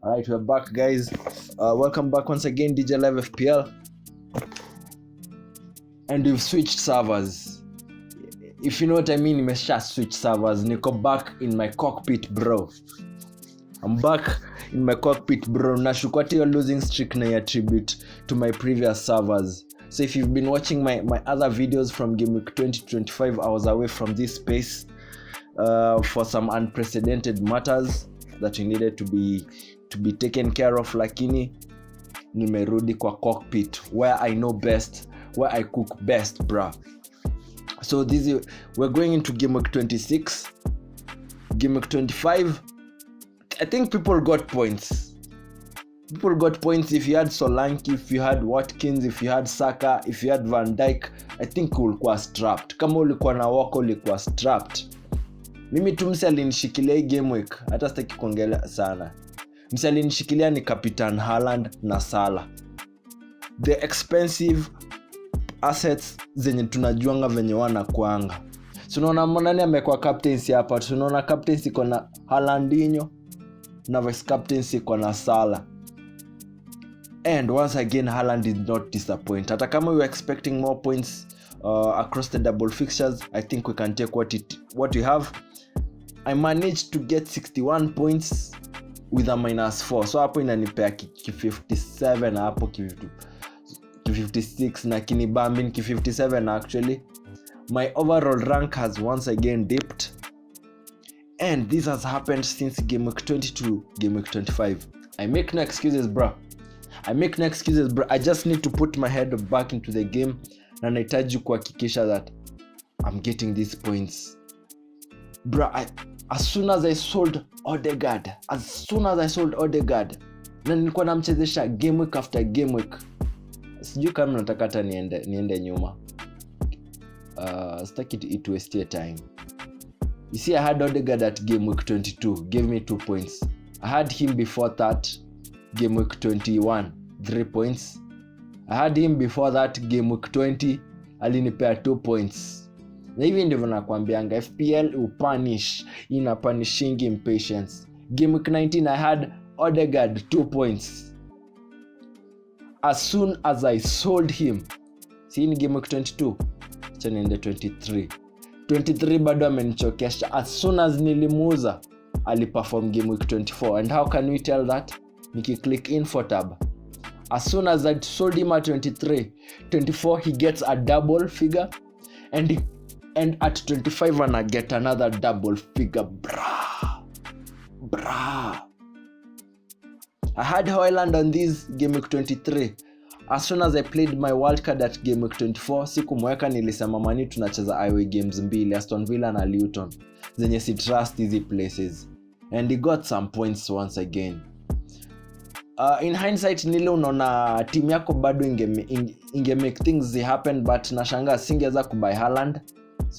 Alright, we're back, guys. Welcome back once again, DJ Live FPL. And we've switched servers. If you know what I mean, nimesha switch servers. Niko back in my cockpit, bro. I'm back in my cockpit, bro. Nashukwati your losing streak na attribute to my previous servers. So if you've been watching my other videos from GameWeek 2025, I was away from this space for some unprecedented matters that we needed to be taken care of, lakini nimerudi kwa cockpit where I know best, where I cook best, bruh. So we're going into GameWeek 26. GameWeek 25, I think people got points. People got points if you had Solanke, if you had Watkins, if you had Saka, if you had Van Dijk. I think ulikuwa strapped. Kama ulikuwa na Wako ulikuwa strapped. Mimi tu mse alinishikilia GameWeek, hata sitaki kuongelea sana. Mse alinishikilia ni Captain Haaland na Salah. The expensive assets zenye tunajuanga venye wanakuanga. Tunaona nani amekuwa captaincy hapa. Tunaona captaincy iko na Haalandinho na vice captaincy iko na Salah. And once again, Haaland did not disappoint. Hata kama we were expecting more points across the double fixtures, I think we can take what we have. I managed to get 61 points with a -4. So hapo inanipea ki 57 hapo ki 56 na kinibambi ki 57 actually. My overall rank has once again dipped. And this has happened since GameWeek 20 to GameWeek 25. I make no excuses, bro. I just need to put my head back into the game na nahitaji kuhakikisha that I'm getting these points. Bro, as soon as I sold Odegaard, na nilikuwa namchezesha game week after game week. Sijui kama nataka hata niende nyuma. Sitaki it waste time. You see, I had Odegaard at game week 22, gave me 2 points. I had him before that, game week 21, 3 points. I had him before that, game week 20, alinipea 2 points. Na hivi ndivyo nakwambianga, FPL upunish, inapunishing impatience. Game week 19, I had Odegaard 2 points. As soon as I sold him, see in game week 22, chani in the 23 bado amenichokesha. As soon as nilimuuza, aliperform game week 24. And how can we tell that? Niki-click info tab. As soon as I sold him at 24 he gets a double figure, and at 25 and I get another double figure, bruh. I had Haaland on this game week 23. As soon as I played my wild card at game week 24, sikumweka, nilisema mani tunacheza away games mbili, Aston Villa na Luton, zenye si trust easy places, and he got some points once again. In hindsight, nile unaona team yako bado inge make things happen, but nashangaa singeweza kubuy Haaland,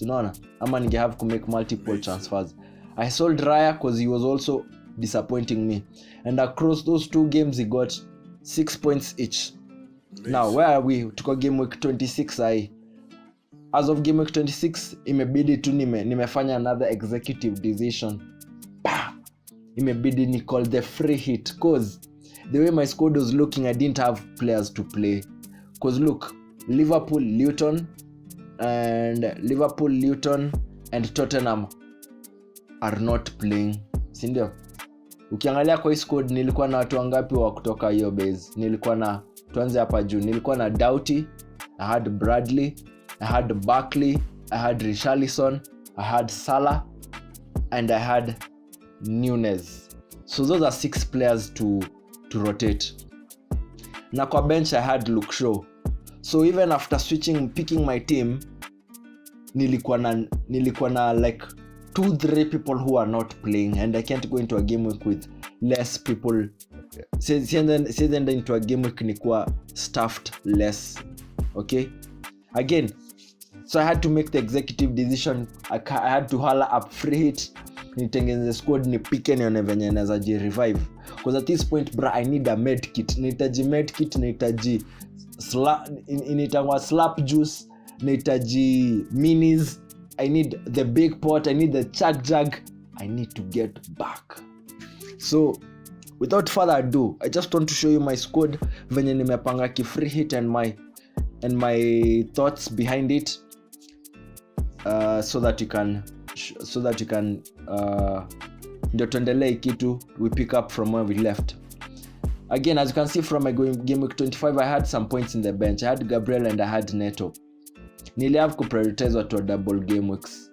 unaona, ama ninge have to make multiple transfers. I sold Raya because he was also disappointing me, and across those 2 games he got 6 points each. Now where are we? Tuko game week 26. As of game week 26 imebidi tu nimefanya another executive decision. Imebidi ni call the free hit, because the way my squad was looking, I didn't have players to play. Because look, Liverpool, Luton and Tottenham are not playing. Si ndio? Ukiangalia kwa hii squad nilikuwa na watu wangapi wa kutoka hiyo base? Tuanze hapa juu. Nilikuwa na Doughty, I had Bradley, I had Barkley, I had Richarlison, I had Salah, and I had Nunez. So those are 6 players to rotate. Na kwa bench I had Luke Shaw. So even after picking my team, nilikuwa na like 2-3 people who are not playing, and I can't go into a game week with less people. Sienda into a game week nikuwa staffed less. Okay, again, so I had to make the executive decision. I had to hala up free hit, nitengeneze squad, nipike nione venye naweza revive, because at this point, bro, I need a med kit. Nahitaji slap juice, nahitaji minis, I need the big pot, I need the chug jug, I need to get back. So without further ado, I just want to show you my squad venye nimepanga ki free hit and my thoughts behind it, so that you can ndio tuendelee kitu, we pick up from where we left. Again, as you can see from my game week 25, I had some points in the bench. I had Gabriel and I had Neto. Nili have to prioritize what to double game weeks.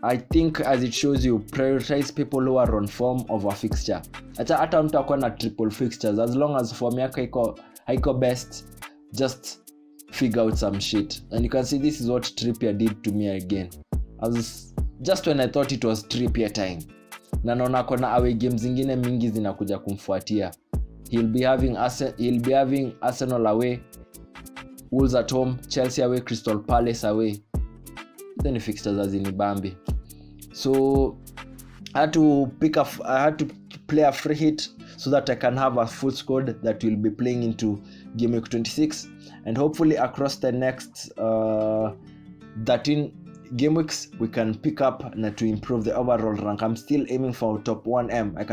I think as it shows you, prioritize people who are on form of a fixture. Hata mtu akona na triple fixtures, as long as form yako haiko best, just figure out some shit. And you can see this is what Trippier did to me again. Just when I thought it was Trippier time, na naona kona away games zingine mingi zinakuja kumfuatia. He'll be having Arsenal away, Wolves at home, Chelsea away, Crystal Palace away. Then fixtures as in Bambi. So I had to play a free hit so that I can have a full squad that will be playing into game week 26, and hopefully across the next 13 game weeks we can pick up and to improve the overall rank. I'm still aiming for top 1M. I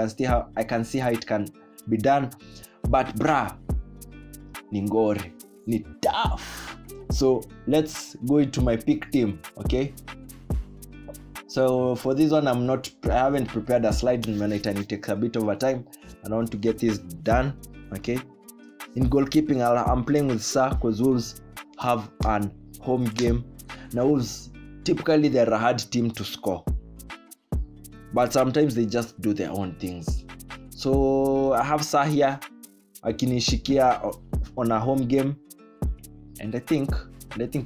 can see how it can be done, but brah, ningore ni tough. So let's go into my pick team. Okay, so for this one I haven't prepared a slide and it takes a bit of a time and I want to get this done. Okay, in goalkeeping I'm playing with Sa because Wolves have an home game. Now Wolves, typically they're a hard team to score, but sometimes they just do their own things. So I have Sa here akinishikia on a home game, and I think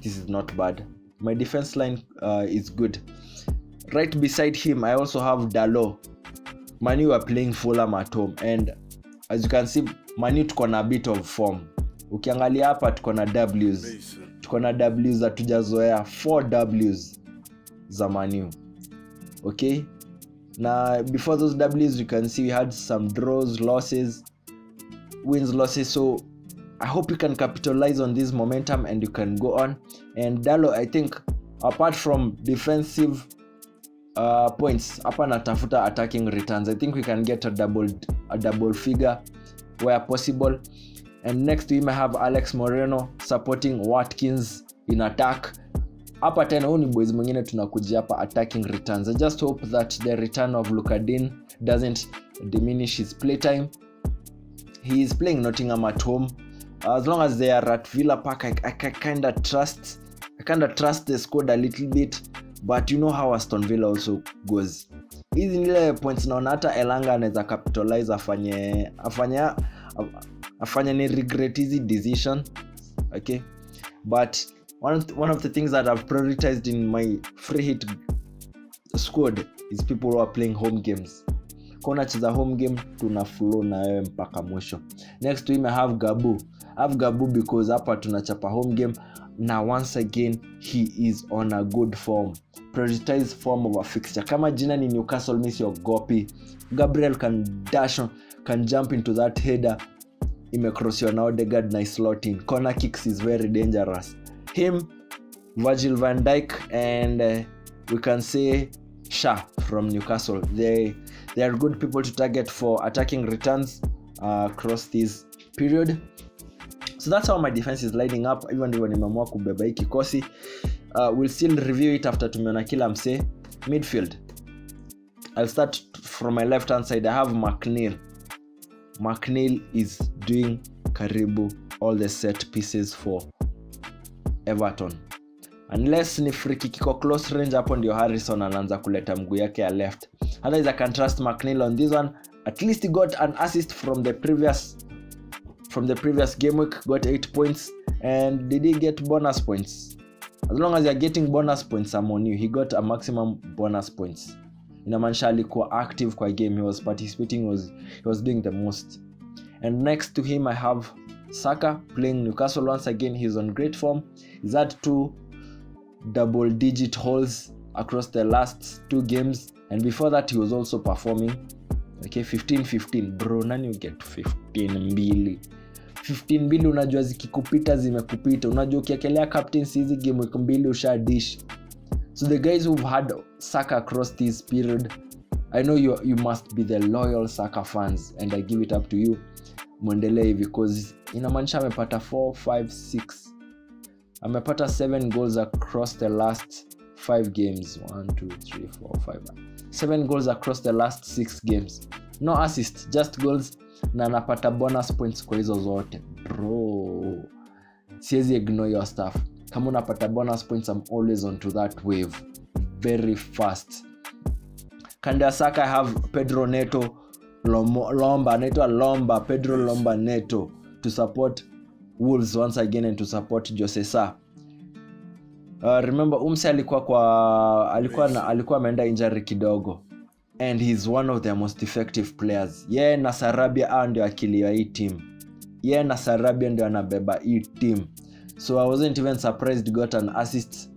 this is not bad. My defense line is good. Right beside him I also have Dalot. Man U are playing Fulham at home, and as you can see Man U tuko na a bit of form. Ukiangalia hapa tuko na W's za tujazoea, 4 W's za Man U. Okay, now before those W's you can see we had some draws, losses, wins, losses. So I hope you can capitalize on this momentum and you can go on. And Dalot, I think apart from defensive points, hapa natafuta attacking returns. I think we can get a double figure where possible. And next to him I have Alex Moreno supporting Watkins in attack. Hapa tena huu ni boys mwingine tunakuja hapa attacking returns. I just hope that the return of Lukadin doesn't diminish his playtime. He is playing Nottingham at home. As long as they are at Villa Park, I kind of trust the squad a little bit, but you know how Aston Villa also goes. Hizi nile points naona hata Elanga anaweza capitalize afanye ni regret easy decision. Okay, but one of the things that I've prioritized in my free hit squad is people who are playing home games. Kona cheza home game tuna flow na wewe mpaka mwisho. Next to him I have Gabu because hapa tunachapa home game. Now once again he is on a good form. Prioritize form of a fixture. Kama jina ni Newcastle, miss your gopi. Gabriel can jump into that header. Imecross your Odegaard, nice slot in. Corner kicks is very dangerous. Him, Virgil van Dijk, and we can say Shah from Newcastle. They are good people to target for attacking returns across this period. So that's how my defense is lining up. Even though nimeamua kubeba hii kikosi, we'll still review it after tumeona kila mse. Midfield, I'll start from my left hand side. I have McNeil is doing karibu all the set pieces for Everton. Unless ni free kick iko close range, hapo ndio Harrison anaanza kuleta mguu yake ya left. Otherwise I can trust McNeil on this one. At least he got an assist from the previous game week, got 8 points, and did he get bonus points? As long as you're getting bonus points, I'm on you. He got a maximum bonus points. Inamaanisha alikuwa active kwa game, he was participating, he was doing the most. And next to him I have Saka playing Newcastle once again. He's on great form. He's had 2 double digit holes across the last 2 games, and before that he was also performing. Okay, 15 bro, nani you get 15 mbili unajua zikikupita zimekupita. Unajua ukiekelea captaincy hizi game week 2 ushadish. So the guys who've had Saka across this period, I know you must be the loyal Saka fans, and I give it up to you. Muendelee because inamaanisha amepata 4, 5, 6. Amepata 7 goals across the last 5 games. 1, 2, 3, 4, 5. 7 goals across the last 6 games. No assist, just goals, na anapata bonus points kwa hizo zote. Bro, siwezi ignore your stuff. Kama unapata bonus points, I'm always onto that wave very fast. Kanda Saka, I have Pedro Neto Pedro Lomba Neto to support Wolves once again and to support Jose Sa. Remember Umse alikuwa ameenda injury kidogo, and he's one of their most effective players. Na Sarabia ndio akili ya hii team. Na Sarabia ndio anabeba hii team. So I wasn't even surprised got an assist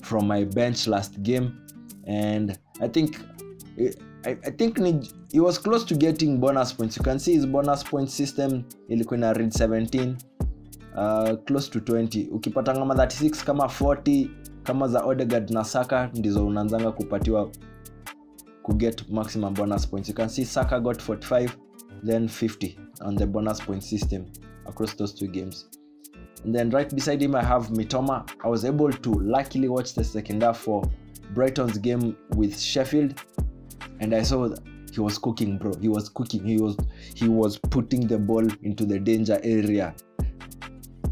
from my bench last game, and I think he was close to getting bonus points. You can see his bonus point system ilikuwa na read 17, close to 20. Ukipata kama 36 kama 40 kama za Odegaard na Saka ndizo unaanzanga kupatiwa ku get maximum bonus points. You can see Saka got 45 then 50 on the bonus point system across those 2 games. And then right beside him I have Mitoma. I was able to luckily watch the second half for Brighton's game with Sheffield, and I saw that he was cooking, bro. He was cooking. He was putting the ball into the danger area.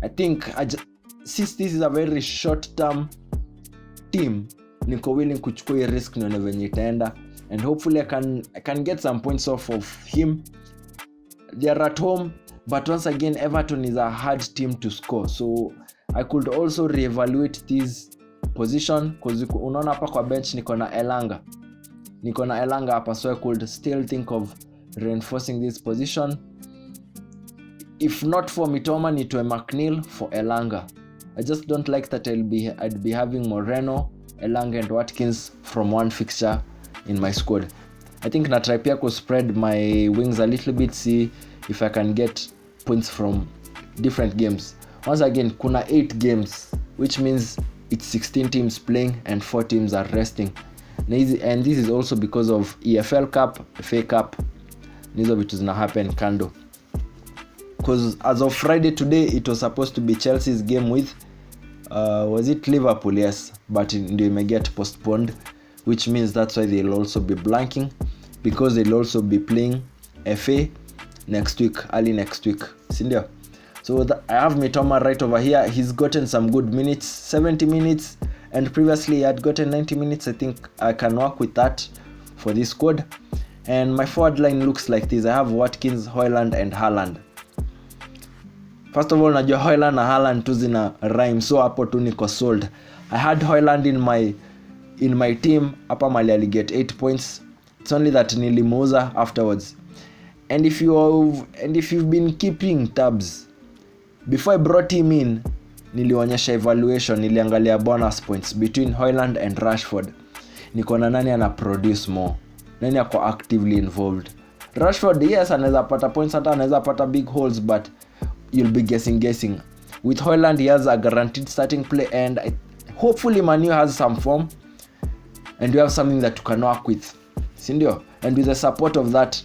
I think since this is a very short term team, niko willing kuchukua risk nione venye itaenda, and hopefully I can get some points off of him. They are at home, but once again Everton is a hard team to score, so I could also reevaluate this position because unaona hapa kwa bench niko na Elanga hapa, so I could still think of reinforcing this position. If not for Mitoma, nitoe McNeil for Elanga. I just don't like that I'd be having Moreno, Elanga and Watkins from one fixture in my squad. I think na try pia ku spread my wings a little bit, see if I can get points from different games. Once again, kuna 8 games, which means it's 16 teams playing and 4 teams are resting. And this is also because of EFL Cup, FA Cup. Nizo vitu zina happen kando. Because as of Friday today, it was supposed to be Chelsea's game with was it Liverpool? Yes, but ndio imeget postponed, which means that's why they'll also be blanking, because they'll also be playing FA next week, early next week. Sindio? So I have Mitoma right over here. He's gotten some good minutes, 70 minutes, and previously he had gotten 90 minutes. I think I can work with that for this squad. And my forward line looks like this. I have Watkins, Højlund and Haaland. First of all, najua Højlund na Haaland tu zina rhyme, so hapo tu niko sold. I had Højlund in my team. Hapa mali aliget 8 points. It's only that nilimuuza afterwards. And if you've been keeping tabs, before I brought him in, nilionyesha evaluation, niliangalia bonus points between Højlund and Rashford. Niko na nani ana produce more, nani ako actively involved. Rashford, yes, anaweza pata points, hata anaweza pata big holes, but you'll be guessing. With Højlund, he has a guaranteed starting play, and hopefully Manu has some form, and we have something that you can work with. Sindio? And with the support of that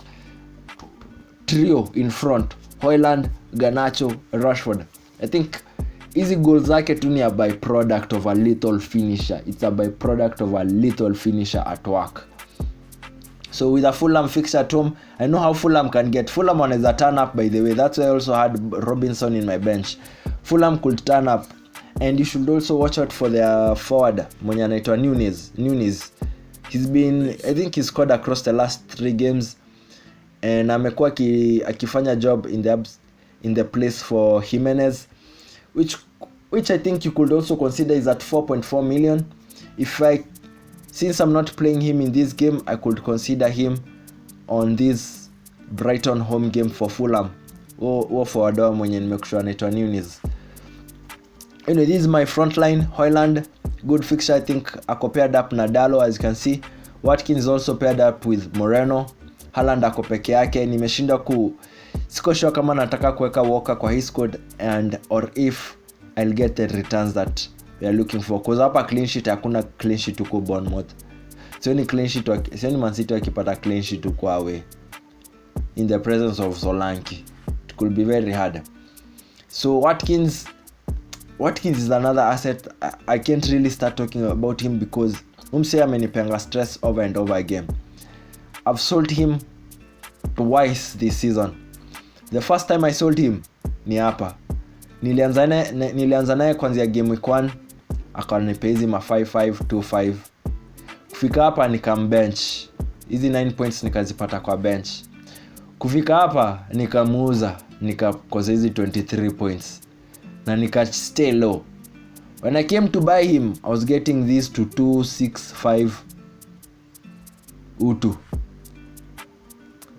trio in front, Højlund, Garnacho, Rashford, I think easy goals zake tu ni a byproduct of a little finisher. It's a byproduct of a little finisher at work. So with a Fulham fixture at home, I know how Fulham can get. Fulham wanaweza turn up, by the way. That's why I also had Robinson in my bench. Fulham could turn up, and you should also watch out for their forward mwenye anaitwa Nunes. I think he scored across the last 3 games, and amekuwa akifanya job in the place for Jimenez, which I think you could also consider is at 4.4 million. Since I'm not playing him in this game, I could consider him on this Brighton home game for Fulham. Or for Adwa mwenye nimekushua anaitwa Nunes. Anyway, this is my front line. Højlund, good fixture. I think ako paired up na Dalo, as you can see. Watkins also paired up with Moreno. Haaland ako peke yake. Nimeshinda siko sure kama nataka kuweka Walker kwa his squad, or if I'll get the returns that we are looking for, because hapa clean sheet hakuna clean sheet huko Bournemouth. sioni Man City wakipata clean sheet kwa away in the presence of Solanke. It could be very hard. So Watkins is another asset. I can't really start talking about him because umse amenipanga stress over and over again. I've sold him twice this season. The first time I sold him ni hapa. Nilianza naye kuanzia game week 1 akanipa hizi ma 5525. Kufika hapa nikambench. Hizi 9 points nikazipata kwa bench. Kufika hapa nikamuuza, nikakosa hizi 23 points. Na nika stay low. When I came to buy him, I was getting these to 265 utu.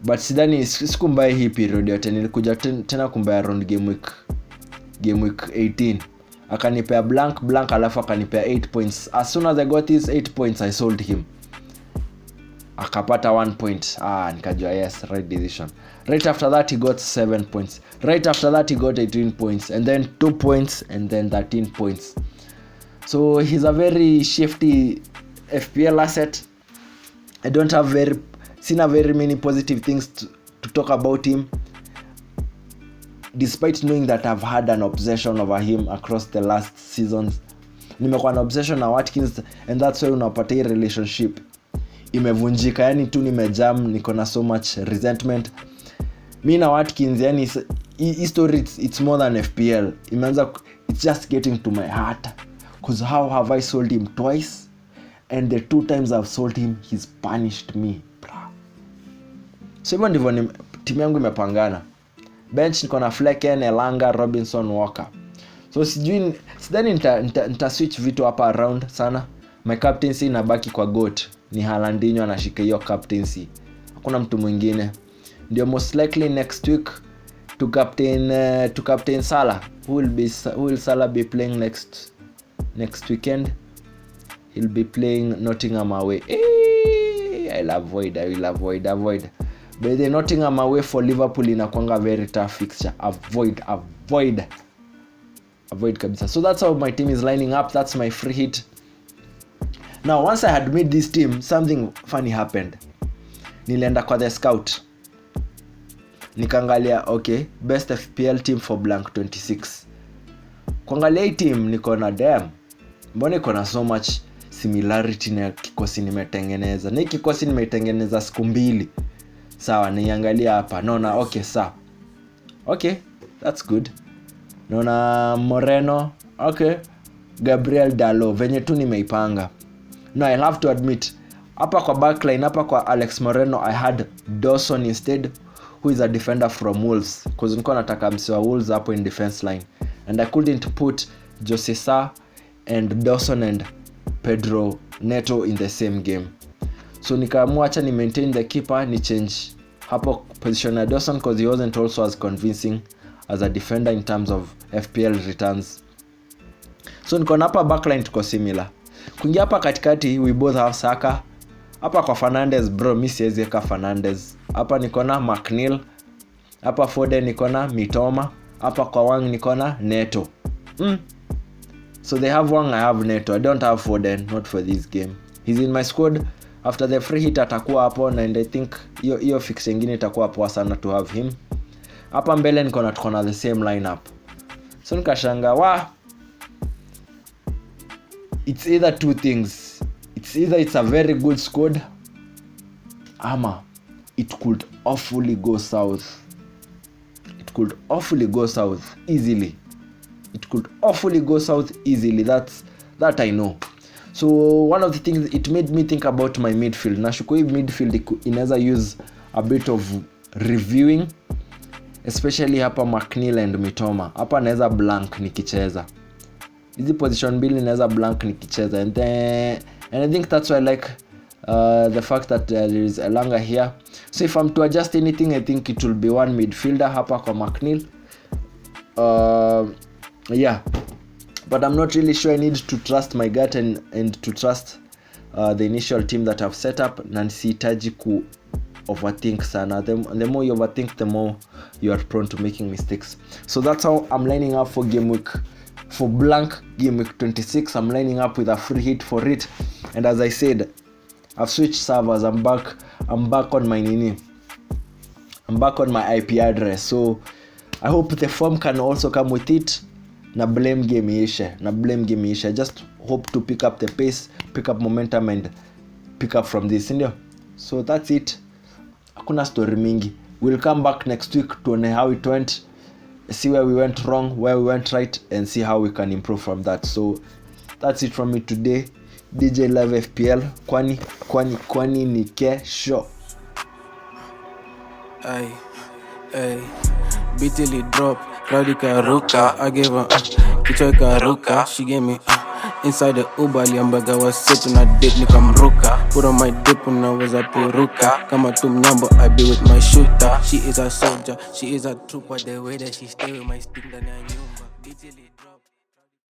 But sidhani sikumbuy hii period yote, nilikuja tena kumbuy around game week 18. Akanipea blank alafu akanipea 8 points. As soon as I got these 8 points, I sold him. Akapata 1 point. Nikajua yes, right decision. Right after that he got 7 points. Right after that he got 18 points, and then 2 points, and then 13 points. So he's a very shifty FPL asset. I don't have seen very many positive things to talk about him, despite knowing that I've had an obsession over him across the last seasons. Nimekuwa na obsession na Watkins, and that's why unapata hii relationship imevunjika. Yani tu nimejam, niko na so much resentment. Mimi na Watkins, yani hii story it's more than FPL. It's just getting to my heart, because how have I sold him twice, and the 2 times I've sold him he's punished me, bro. So hivyo ndivyo timu yangu imepangana. Bench niko na Flecken, Elanga, Robinson, Walker. So sidhani nita switch vitu hapa around sana. My captaincy inabaki kwa GOAT. Ni Haalandinho anashika hiyo captaincy. Hakuna mtu mwingine. Ndio most likely next week to captain Salah. Who will Salah be playing next weekend? He'll be playing Nottingham away. I will avoid. But the Nottingham away for Liverpool inakuanga very tough fixture. Avoid kabisa. So that's how my team is lining up. That's my free hit. Now once I had made this team, something funny happened. Nilienda kwa the scout. Nikaangalia, okay, best FPL team for blank 26. Kuangalia hii team niko na damn. Mbona iko na so much similarity na kikosi nimetengeneza. Na kikosi nimetengeneza siku 2. Sawa, niangalia hapa. Naona okay, sawa. Okay, that's good. Naona Moreno, okay. Gabriel Dalot, venye tu nimeipanga. No, I'll have to admit, hapa kwa backline, hapa kwa Alex Moreno, I had Dawson instead, who is a defender from Wolves, because nilikuwa nataka msiwa Wolves hapo in defense line, and I couldn't put Jose Sa and Dawson and Pedro Neto in the same game. So nikaamua acha ni maintain the keeper, ni change hapo position ya Dawson because he wasn't also as convincing as a defender in terms of FPL returns. So niko na hapa backline tuko similar. Kuingia hapa katikati we both have Saka. Hapa kwa Fernandes, bro, mimi siwezi weka Fernandes. Hapa niko na McNeil. Hapa Foden niko na Mitoma. Hapa kwa Wang niko na Neto. So they have Wang, I have Neto. I don't have Foden, not for this game. He's in my squad. After the free hit atakuwa hapo, and I think hiyo fix nyingine itakuwa poa sana to have him. Hapa mbele niko na the same lineup. So nikashanga it's either two things. It's a very good squad, ama it could awfully go south. Easily. That I know. So one of the things, it made me think about my midfield. Nashuko hii midfield inaweza use a bit of reviewing, especially hapa McNeil and Mitoma. Hapa naweza blank nikicheza. Hizi position mbili naweza blank nikicheza, and I think that's why I like the fact that there is Elanga here. So if I'm to adjust anything, I think it will be one midfielder hapa kwa McNeil. Yeah, but I'm not really sure. I need to trust my gut and to trust the initial team that I've set up, na sihitaji ku overthink sana. The more you overthink, the more you are prone to making mistakes. So that's how I'm lining up for game week, for blank game week 26. I'm lining up with a free hit for it, and as I said, I've switched servers. I'm back on my nini. I'm back on my IP address. So I hope the form can also come with it. Na blame game isha. I just hope to pick up the pace, pick up momentum and pick up from this, ndio. So that's it. Hakuna story mingi. We'll come back next week to know how it went, see where we went wrong, where we went right, and see how we can improve from that. So that's it from me today. DJ Live FPL, kwani ni kesho. BTL drop, Radika Ruka. I gave her Kichoika Ruka. She gave me inside the Uber. Liambaga was sitting on a dip, Nikamruka. Put on my dip when I was a Puruka. Kama Tumnyambo, I be with my shooter. She is a soldier, she is a trooper. The way that she stay with my stick, then I knew. BTL drop.